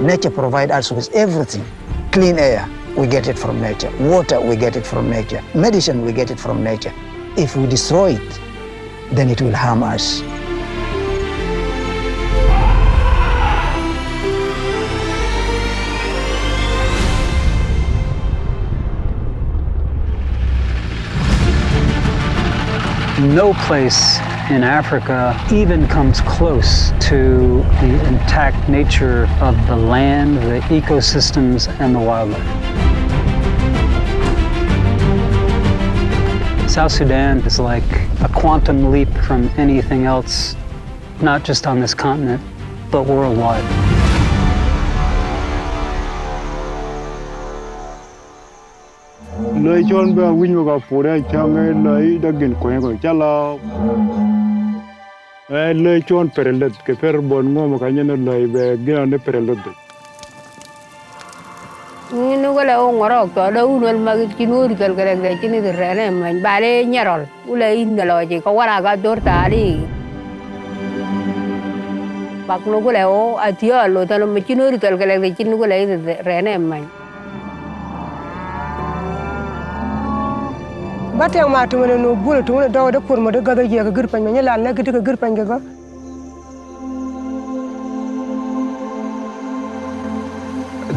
Nature provides us with everything. Clean air, we get it from nature. Water, we get it from nature. Medicine, we get it from nature. If we destroy it, then it will harm us. No place in Africa even comes close to the intact nature of the land, the ecosystems, and the wildlife. South Sudan is like a quantum leap from anything else, not just on this continent, but worldwide. Lời chọn bờ vinh vào phố đây cho nghe lời đã gần quen rồi chắc là lời chọn perlet cái per bon ngô mà cái nhân lời về cái này perlet nó có là ông ngõ đó đâu luôn mà cái nuôi cái này từ rẻ này mình bà đây nhà rồi u lấy in rồi chỉ có qua cái đốt ta đi bác nó có là ô à thiếu rồi tao nó chỉ nuôi cái này chỉ nó có lấy rẻ này mình bắt theo mà tụi mình nó bùa tụi mình đâu đó cuốn mà đó cái gì cái gửi bánh mình làm cái gửi bánh cái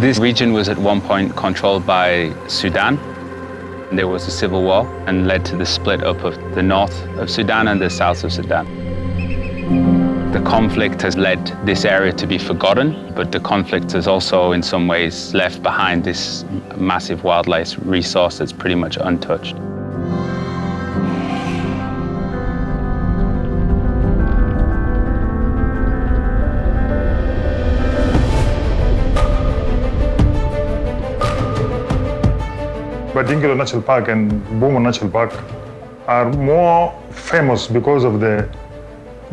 This region was at one point controlled by Sudan. There was a civil war and led to the split up of the north of Sudan and the south of Sudan. The conflict has led this area to be forgotten, but the conflict has also in some ways left behind this massive wildlife resource that's pretty much untouched. Badingilo National Park and Boma National Park are more famous because of the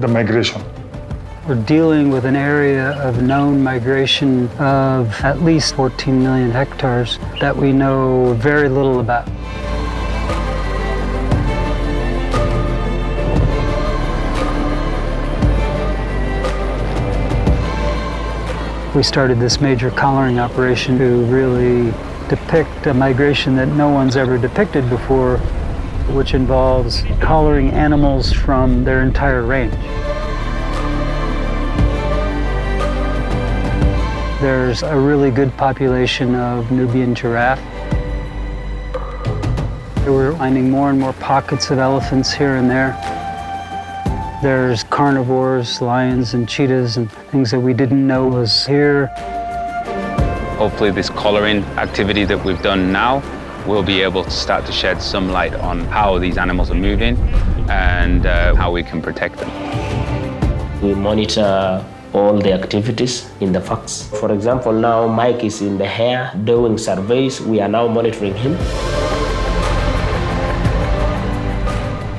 migration. We're dealing with an area of known migration of at least 14 million hectares that we know very little about. We started this major collaring operation to really depict a migration that no one's ever depicted before, which involves collaring animals from their entire range. There's a really good population of Nubian giraffe. We're finding more and more pockets of elephants here and there. There's carnivores, lions and cheetahs and things that we didn't know was here. Hopefully this collaring activity that we've done now will be able to start to shed some light on how these animals are moving and how we can protect them. We monitor all the activities in the parks. For example, now Mike is in the hare doing surveys. We are now monitoring him.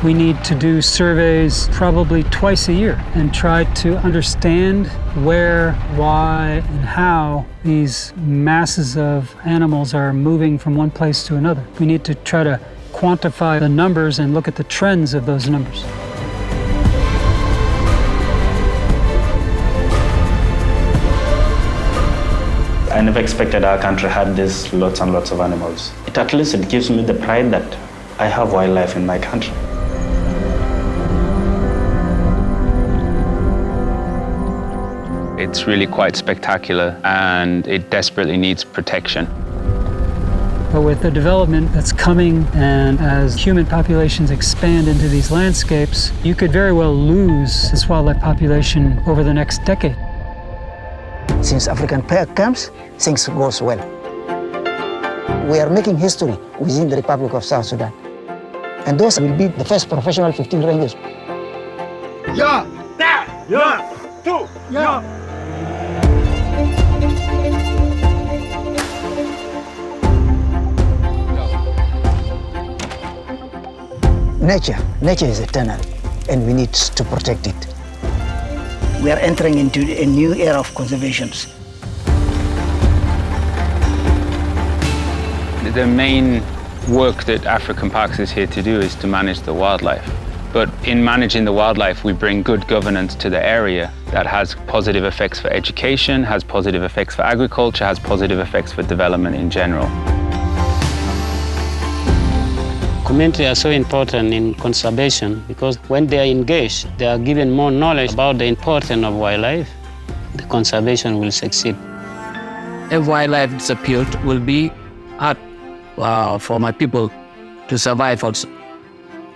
We need to do surveys probably twice a year and try to understand where, why, and how these masses of animals are moving from one place to another. We need to try to quantify the numbers and look at the trends of those numbers. I never expected our country had this lots and lots of animals. At least it gives me the pride that I have wildlife in my country. It's really quite spectacular and it desperately needs protection. But with the development that's coming and as human populations expand into these landscapes, you could very well lose this wildlife population over the next decade. Since African pair comes, things goes well. We are making history within the Republic of South Sudan. And those will be the first professional 15 rangers. Yeah! Yeah! Two! Yeah! Nature is eternal, and we need to protect it. We are entering into a new era of conservation. The main work that African Parks is here to do is to manage the wildlife. But in managing the wildlife, we bring good governance to the area that has positive effects for education, has positive effects for agriculture, has positive effects for development in general. Community are so important in conservation because when they are engaged, they are given more knowledge about the importance of wildlife. The conservation will succeed. If wildlife disappeared, it will be hard for my people to survive also.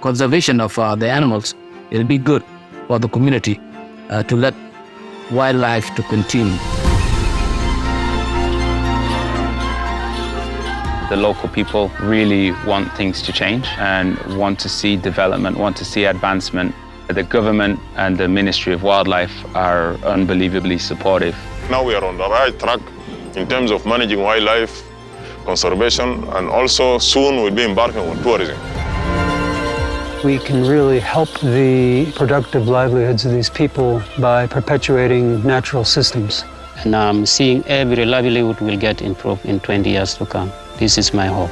Conservation of the animals, it will be good for the community to let wildlife to continue. The local people really want things to change and want to see development, want to see advancement. The government and the Ministry of Wildlife are unbelievably supportive. Now we are on the right track in terms of managing wildlife, conservation, and also soon we'll be embarking on tourism. We can really help the productive livelihoods of these people by perpetuating natural systems. And I'm seeing every livelihood will get improved in 20 years to come. This is my hope.